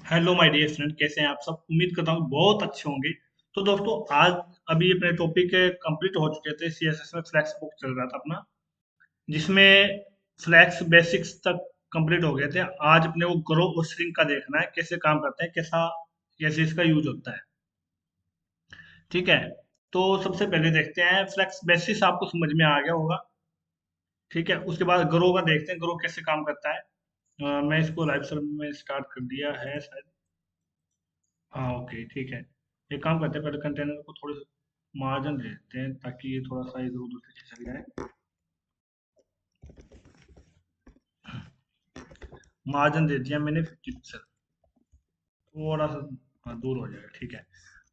Hello my dear friend, कैसे हैं आप सब। उम्मीद करता हूँ बहुत अच्छे होंगे। तो दोस्तों, आज अभी अपने टॉपिक कंप्लीट हो चुके थे। सीएसएस में फ्लैक्स बुक चल रहा था अपना, जिसमें फ्लैक्स बेसिक्स तक कंप्लीट हो गए थे। आज अपने को ग्रो और श्रिंक का देखना है, कैसे काम करते हैं, कैसा कैसे इसका यूज होता है। ठीक है, तो सबसे पहले देखते हैं फ्लैक्स बेसिक्स, आपको समझ में आ गया होगा। ठीक है, उसके बाद ग्रो का देखते हैं, ग्रो कैसे काम करता है। मैं इसको लाइव सर्वर में स्टार्ट कर दिया है शायद। हाँ, ओके, ठीक है। एक काम करते हैं, पहले कंटेनर को थोड़े मार्जिन दे देते हैं ताकि ये थोड़ा सा इधर उधर से खिसक जाए। मार्जिन दे दिया मैंने 50%। थोड़ा सा दूर हो जाएगा, ठीक है।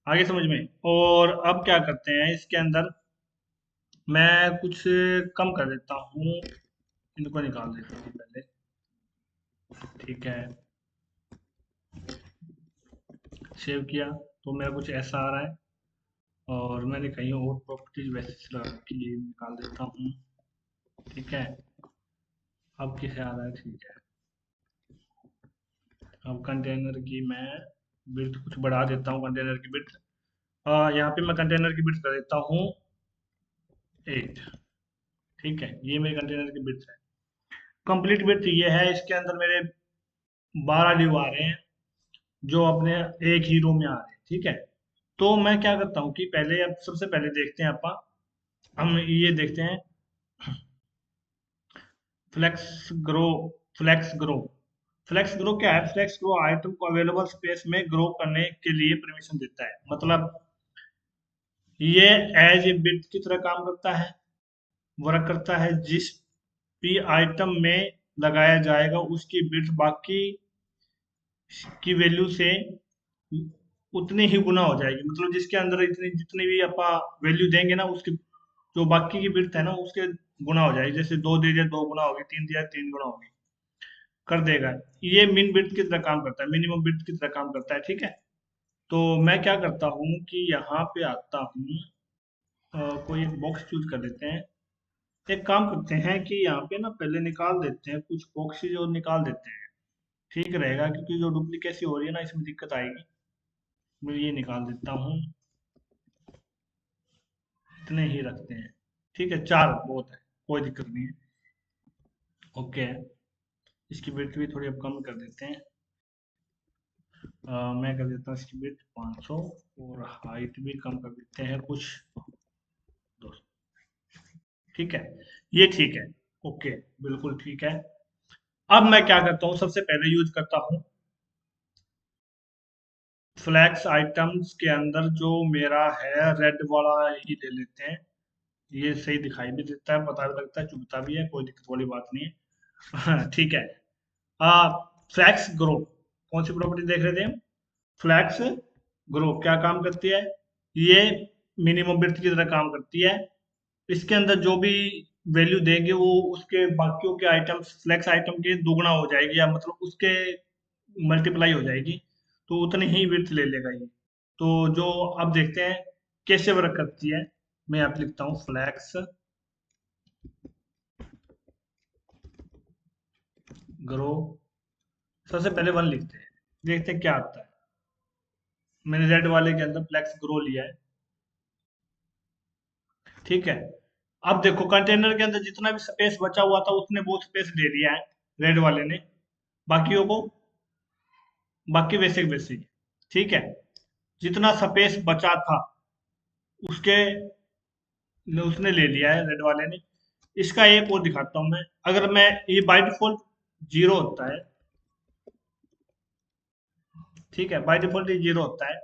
आगे समझ में। और अब क्या करते हैं इसके अंदर, मैं कुछ कम कर देता हूँ। इनको निकाल देता हूँ पहले। ठीक है, सेव किया तो मेरा कुछ ऐसा आ रहा है। और मैंने कहीं और प्रॉपर्टीज वैसे लगा रखी है, ये निकाल देता हूँ। ठीक है, अब किसे आ रहा है, ठीक है। अब कंटेनर की मैं विड्थ कुछ बढ़ा देता हूँ, कंटेनर की विड्थ। यहाँ पे मैं कंटेनर की विड्थ कर देता हूँ 8। ठीक है, ये मेरे कंटेनर की विड्थ है। कंप्लीट विड्थ ये है, इसके अंदर मेरे 12 ड्यू आ रहे हैं, जो अपने एक ही रो में आ रहे हैं। ठीक है, तो मैं क्या करता हूँ कि पहले, अब सबसे पहले देखते हैं हम ये देखते हैं flex grow. Flex grow flex grow क्या है? फ्लेक्स ग्रो आइटम को अवेलेबल स्पेस में ग्रो करने के लिए परमिशन देता है। मतलब ये एज ए बिट की तरह काम करता है, वर्क करता है। जिस भी आइटम में लगाया जाएगा उसकी बिट बाकी की वैल्यू से उतनी ही गुना हो जाएगी। मतलब जिसके अंदर इतनी जितनी भी आप वैल्यू देंगे ना, उसकी जो बाकी की बिट है ना, उसके गुना हो जाएगी। जैसे दो दे दिया 2 गुना होगी, 3 दिया 3 गुना होगी, कर देगा। ये मिन बिट की तरह काम करता है, मिनिमम बिट की तरह काम करता है। ठीक है, तो मैं क्या करता हूँ कि यहाँ पे आता हूँ। कोई एक बॉक्स चूज कर लेते हैं। एक काम करते हैं कि यहाँ पे ना पहले निकाल देते हैं कुछ बॉक्सेज, और निकाल देते हैं। ठीक रहेगा, क्योंकि जो डुप्लीकेसी हो रही है ना, इसमें दिक्कत आएगी। मैं ये निकाल देता हूँ, इतने ही रखते हैं। ठीक है, 4 बहुत है, कोई दिक्कत नहीं है। ओके, इसकी वेट भी थोड़ी अब कम कर देते हैं। मैं कर देता हूँ इसकी वेट 500, और हाइट भी कम कर देते हैं कुछ 200। ठीक है, ये ठीक है। ओके, बिल्कुल ठीक है। अब मैं क्या करता हूँ, सबसे पहले यूज करता हूँ फ्लैक्स आइटम्स के अंदर जो मेरा है रेड वाला ही ले लेते हैं। ये सही दिखाई भी देता है, पता भी लगता है, चुभता भी है, कोई दिक्कत वाली बात नहीं है। ठीक है। फ्लैक्स ग्रो, कौन सी प्रॉपर्टी देख रहे थे हम? फ्लैक्स ग्रो क्या काम करती है? ये मिनिमम बिट की तरह काम करती है। इसके अंदर जो भी वैल्यू देंगे, वो उसके बाकियों के आइटम्स, फ्लैक्स आइटम के दोगुना हो जाएगी, या मतलब उसके मल्टीप्लाई हो जाएगी। तो उतनी ही विड्थ ले लेगा ये। तो जो, अब देखते हैं कैसे वर्क करती है। मैं यहाँ पे लिखता हूँ फ्लैक्स ग्रो। सबसे पहले 1 लिखते हैं, देखते हैं क्या आता है। मैंने रेड वाले के अंदर फ्लैक्स ग्रो लिया है। ठीक है, अब देखो कंटेनर के अंदर जितना भी स्पेस बचा हुआ था, उसने वो स्पेस ले लिया है, रेड वाले ने। बाकियों को, बाकी वैसे के वैसे ही। ठीक है, जितना स्पेस बचा था उसके उसने ले लिया है, रेड वाले ने। इसका एक और दिखाता हूं मैं। अगर मैं, ये बाय डिफॉल्ट 0 होता है। ठीक है, बाय डिफॉल्ट ये 0 होता है।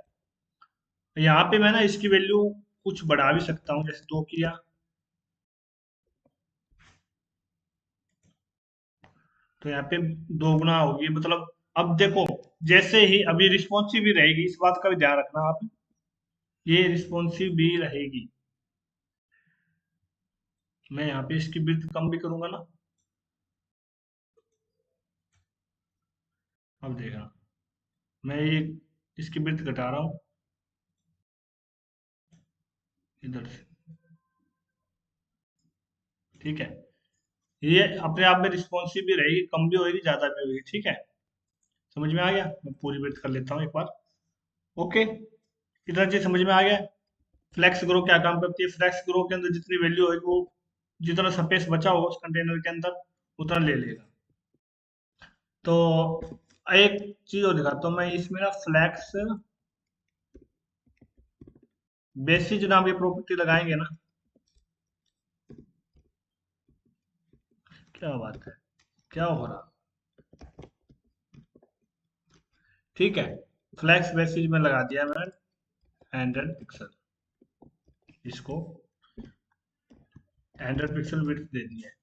यहाँ पे मैं ना इसकी वैल्यू कुछ बढ़ा भी सकता हूँ, जैसे 2 किया तो यहाँ पे 2 गुना होगी। मतलब अब देखो, जैसे ही अभी रिस्पॉन्सिव भी रहेगी, इस बात का भी ध्यान रखना आप। ये रिस्पॉन्सिव भी रहेगी। मैं यहाँ पे इसकी विड्थ कम भी करूंगा ना, अब देखना। मैं ये इसकी विड्थ घटा रहा हूँ इधर से। ठीक है, ये अपने आप में रिस्पॉन्सिव भी रहेगी, कम भी होगी, ज्यादा भी होगी। ठीक है, समझ में आ गया? मैं पूरी विड्थ कर लेता हूँ एक बार। ओके, इतना चीज समझ में आ गया। फ्लेक्स ग्रो क्या काम करती है? फ्लेक्स ग्रो के अंदर जितनी वैल्यू होगी वो जितना स्पेस बचा होगा उस कंटेनर के अंदर उतना ले लेगा। तो एक चीज और दिखाता हूँ मैं इसमें ना, फ्लेक्स बेसिस नाम की प्रॉपर्टी लगाएंगे ना। क्या बात है, क्या हो रहा? ठीक है, फ्लेक्स बेसिस में लगा दिया मैंने 100 पिक्सल, इसको 100 पिक्सल विड्थ दे दिया है।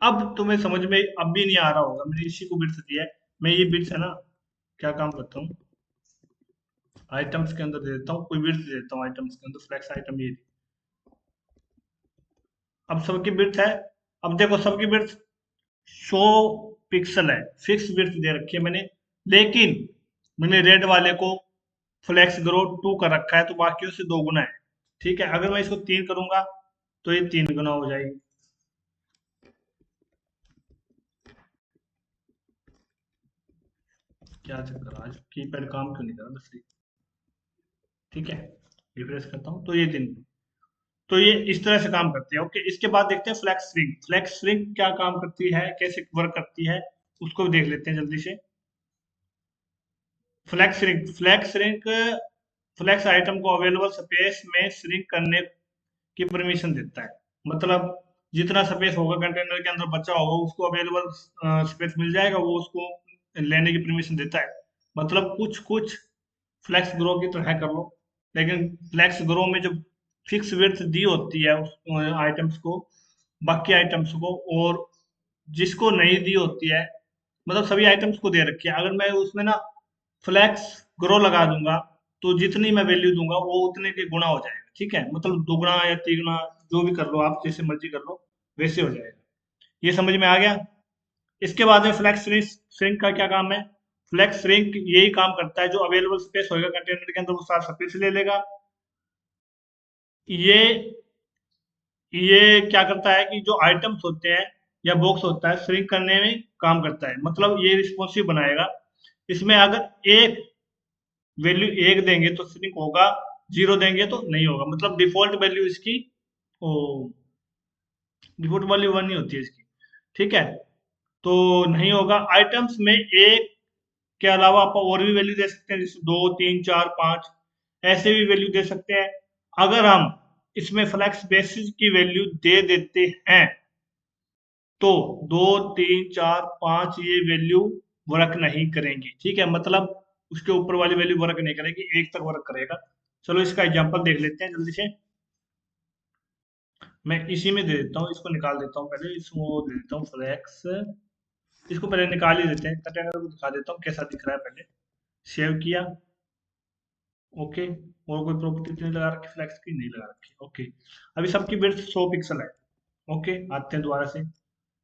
अब तुम्हें समझ में अब भी नहीं आ रहा होगा, मैंने इसी को विड्थ दिया है। मैं ये विड्थ है ना, क्या काम करता हूँ, आइटम्स के अंदर दे देता हूँ, कोई विड्थ दे देता हूँ आइटम्स के अंदर, फ्लेक्स आइटम ये। अब सबकी विड्थ है, अब देखो सबकी विड्थ 100 पिक्सल है, फिक्स विड्थ दे रखी है मैंने। लेकिन मैंने रेड वाले को फ्लेक्स ग्रो 2 कर रखा है, तो बाकियों से 2 गुना है। ठीक है, अगर मैं इसको 3 करूंगा तो ये 3 गुना हो जाएगी। क्या चक्कर, आज कीपैड काम क्यों नहीं कर रहा बस? ठीक है, रिफ्रेश करता हूँ तो ये 3। तो ये इस तरह से काम करती है। ओके, इसके बाद देखते हैं फ्लैक्स स्विंग। फ्लैक्स स्विंग क्या काम करती है, कैसे वर्क करती है, उसको भी देख लेते हैं जल्दी से। Flex shrink, flex shrink flex item को अवेलेबल स्पेस में श्रिंक करने की परमिशन देता है। मतलब जितना स्पेस होगा कंटेनर के अंदर बचा होगा उसको अवेलेबल स्पेस मिल जाएगा, वो उसको लेने की परमिशन देता है। मतलब कुछ कुछ फ्लैक्स ग्रो की तरह कर लो, लेकिन फ्लैक्स ग्रो में जो फिक्स विड्थ दी होती है उस आइटम्स को, बाकी आइटम्स को, और जिसको नहीं दी होती है, मतलब सभी आइटम्स को दे रखी है। अगर मैं उसमें ना फ्लैक्स ग्रो लगा दूंगा तो जितनी मैं वैल्यू दूंगा वो उतने के गुना हो जाएगा। ठीक है, मतलब दुगुना या तिगुना, जो भी कर लो आप, जैसे मर्जी कर लो, वैसे हो जाएगा। ये समझ में आ गया? इसके बाद में फ्लैक्स श्रिंक का क्या काम है? फ्लैक्स श्रिंक यही काम करता है, जो अवेलेबल स्पेस होगा कंटेनर के अंदर वो सारा स्पेस ले लेगा। ये ये क्या करता है कि जो आइटम्स होते हैं या बॉक्स होता है, श्रिंक करने में काम करता है। मतलब ये रिस्पॉन्सिव बनाएगा। इसमें अगर एक वैल्यू 1 देंगे तो श्रिंक होगा, 0 देंगे तो नहीं होगा। मतलब डिफॉल्ट वैल्यू इसकी, ओ, डिफॉल्ट वैल्यू 1 ही होती है इसकी। ठीक है, तो नहीं होगा। आइटम्स में एक के अलावा आप और भी वैल्यू दे सकते हैं, जैसे 2 3 4 5, ऐसे भी वैल्यू दे सकते हैं। अगर हम इसमें फ्लैक्स बेसिस की वैल्यू दे देते हैं तो 2 3 4 5 ये वैल्यू वर्क नहीं करेंगी। ठीक है, मतलब उसके ऊपर वाली वैल्यू वर्क नहीं करेगी, एक तक वर्क करेगा। चलो इसका एग्जांपल देख लेते हैं जल्दी से। मैं इसी में दे देता हूँ, इसको निकाल देता हूँ पहले, इसको दे देता हूँ फ्लैक्स। इसको पहले निकाल ही देते हैं, कंटेनर को दिखा देता हूँ कैसा दिख रहा है पहले। सेव किया। ओके, और कोई प्रॉपर्टी तो नहीं लगा रखी फ्लैक्स की? नहीं लगा रखी। ओके, अभी सबकी विड्थ 100 पिक्सल है। ओके, आते हैं दोबारा से,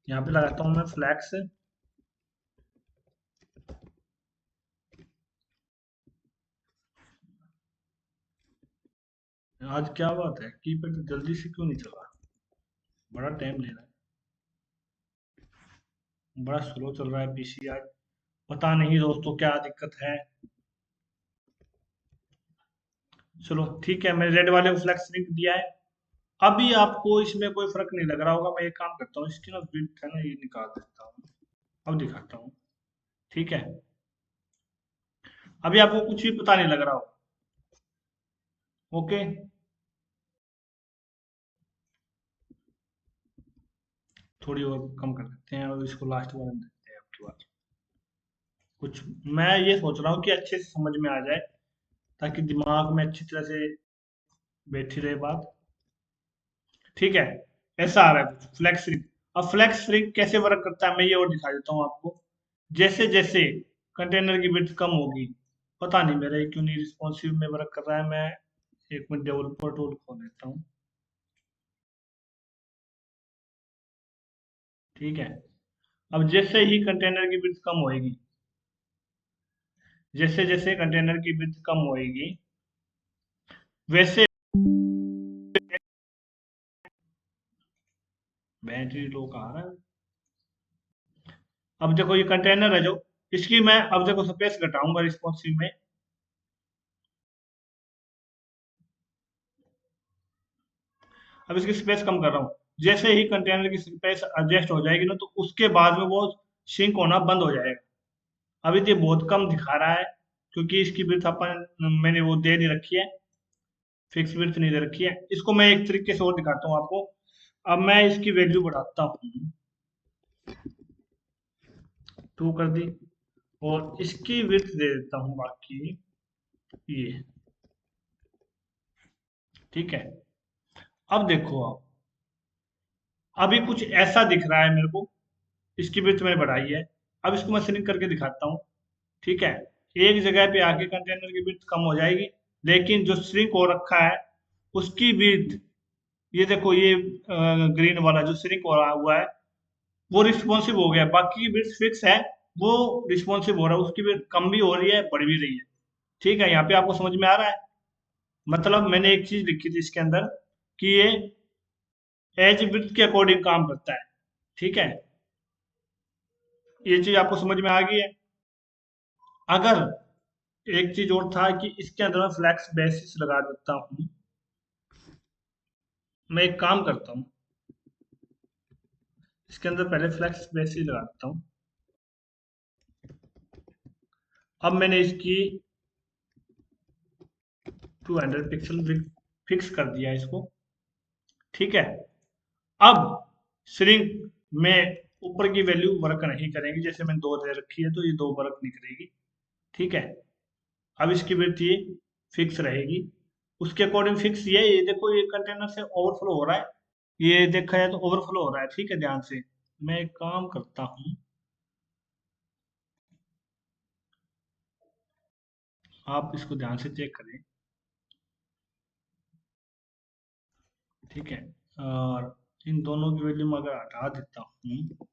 यहाँ पे लगाता हूँ मैं फ्लैक्स। आज क्या बात है, कीपैड जल्दी से क्यों नहीं चला? बड़ा टाइम ले रहा है, बड़ा स्लो चल रहा है पीसी आज। पता नहीं दोस्तों क्या दिक्कत है। चलो ठीक है, मैंने रेड वाले को फ्लैक्स लिंक दिया है। अभी आपको इसमें कोई फर्क नहीं लग रहा होगा, मैं एक काम करता हूँ, इसकी ना विड्थ है ना, ये निकाल देता हूँ। अब दिखाता हूँ। ठीक है, अभी आपको कुछ भी पता नहीं लग रहा हो। ओके, थोड़ी और कम कर देते हैं और इसको लास्ट वाला देते हैं आपकी बात। कुछ मैं ये सोच रहा हूँ कि अच्छे से समझ में आ जाए, ताकि दिमाग में अच्छी तरह से बैठी रहे बात। ठीक है, ऐसा आ रहा है कुछ फ्लेक्स रिंग। अब फ्लेक्स रिंग कैसे वर्क करता है मैं ये और दिखा देता हूँ आपको। जैसे जैसे कंटेनर की विड्थ कम होगी, पता नहीं मेरा ये क्यों नहीं रिस्पॉन्सिव में वर्क कर रहा है। मैं एक मिनट डेवलपर टूल खोल लेता हूँ। ठीक है, अब जैसे ही कंटेनर की विड्थ कम होएगी, जैसे जैसे कंटेनर की विड्थ कम होएगी, वैसे बैटरी लो कहाँ है। अब देखो ये कंटेनर है जो, इसकी मैं अब देखो स्पेस घटाऊंगा रिस्पॉन्सिव में। अब इसकी स्पेस कम कर रहा हूँ। जैसे ही कंटेनर की स्पेस एडजस्ट हो जाएगी ना, तो उसके बाद में वो सिंक होना बंद हो जाएगा। अभी तो ये बहुत कम दिखा रहा है, क्योंकि इसकी विड्थ अपन मैंने वो दे नहीं रखी है, फिक्स विड्थ नहीं दे रखी है। इसको मैं एक तरीके से और दिखाता हूँ आपको। अब मैं इसकी वैल्यू बढ़ाता हूँ, 2 कर दी, और इसकी विड्थ दे देता हूँ बाकी ये। ठीक है, अब देखो आप, अभी कुछ ऐसा दिख रहा है मेरे को। इसकी विड्थ मैंने बढ़ाई है। अब इसको मैं श्रिंक करके दिखाता हूँ। ठीक है, एक जगह पे आके कंटेनर की विड्थ कम हो जाएगी, लेकिन जो श्रिंक हो रखा है उसकी विड्थ, ये देखो, ये ग्रीन वाला जो श्रिंक हो रहा हुआ है वो रिस्पॉन्सिव हो गया। बाकी की विड्थ फिक्स है, वो रिस्पॉन्सिव हो रहा है, उसकी विड्थ कम भी हो रही है, बढ़ भी रही है। ठीक है, यहाँ पे आपको समझ में आ रहा है। मतलब मैंने एक चीज लिखी थी इसके अंदर कि ये एज विड्थ के अकॉर्डिंग काम करता है। ठीक है, ये चीज आपको समझ में आ गई है। अगर एक चीज और था कि इसके अंदर मैं फ्लैक्स बेसिस लगा देता हूँ। मैं एक काम करता हूँ, इसके अंदर पहले फ्लैक्स बेसिस लगा देता हूँ। अब मैंने इसकी 200 पिक्सल फिक्स कर दिया इसको। ठीक है, अब श्रिंक में ऊपर की वैल्यू वर्क नहीं करेगी। जैसे मैंने 2 दे रखी है, तो ये 2 वर्क नहीं करेगी। ठीक है, अब इसकी विड्थ ये फिक्स रहेगी। उसके अकॉर्डिंग फिक्स ये देखो, ये कंटेनर से ओवरफ्लो हो रहा है, ये देखा जाए तो ओवरफ्लो हो रहा है। ठीक है, ध्यान से मैं एक काम करता हूँ, आप इसको ध्यान से चेक करें। ठीक है, और इन दोनों की वैल्यू मैं अगर हटा देता हूँ,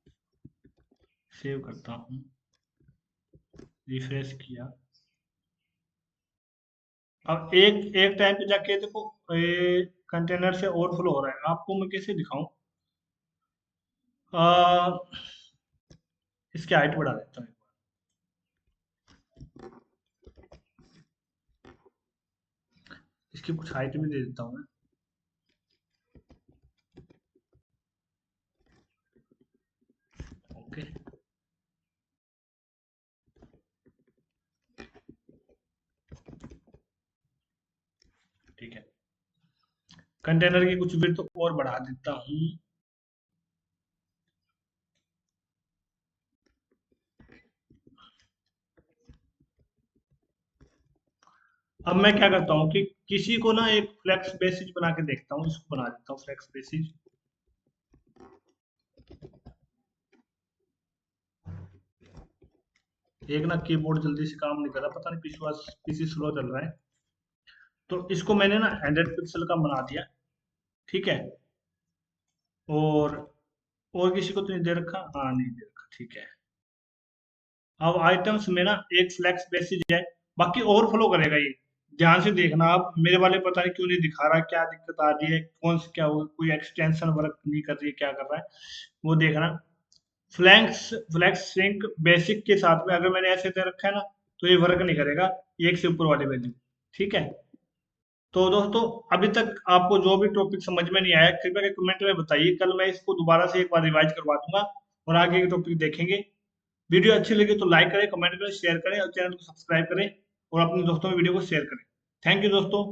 सेव करता हूँ, रिफ्रेश किया, अब एक एक टाइम पे जाके देखो, ये कंटेनर से ओवरफ्लो हो रहा है। आपको मैं कैसे दिखाऊं? आ, इसकी हाइट बढ़ा देता हूँ। इसकी कुछ हाइट भी दे देता हूँ मैं। ओके, ठीक है, कंटेनर की कुछ विड्थ और बढ़ा देता हूँ। अब मैं क्या करता हूँ कि किसी को ना एक फ्लेक्स बेसिस बना के देखता हूँ। इसको बना देता हूँ फ्लेक्स बेसिस। एक ना कीबोर्ड जल्दी से काम नहीं कर रहा, पता नहीं पीसी स्लो चल रहा है। तो इसको मैंने ना 100 पिक्सल का बना दिया। ठीक है, और किसी को तो नहीं दे रखा, हाँ नहीं दे रखा। ठीक है, अब आइटम्स में ना एक फ्लेक्स बेसिस है, बाकी ओवरफ्लो करेगा ये। ध्यान से देखना आप, मेरे वाले पता नहीं क्यों नहीं दिखा रहा, क्या दिक्कत आ रही है, कौन सी क्या होगा, कोई एक्सटेंशन वर्क नहीं कर रही है, क्या कर रहा है वो देखना। फ्लैक्स फ्लैक्स सिंक बेसिक के साथ में अगर मैंने ऐसे दे रखा है ना, तो ये वर्क नहीं करेगा, एक से ऊपर वाली वैल्यू। ठीक है, तो दोस्तों, अभी तक आपको जो भी टॉपिक समझ में नहीं आया, कृपया कमेंट में बताइए। कल मैं इसको दोबारा से एक बार रिवाइज करवा दूंगा, और आगे के टॉपिक देखेंगे। वीडियो अच्छी लगी तो लाइक करें, कमेंट करें, शेयर करें, और चैनल को सब्सक्राइब करें, और अपने दोस्तों में वीडियो को शेयर करें। थैंक यू दोस्तों।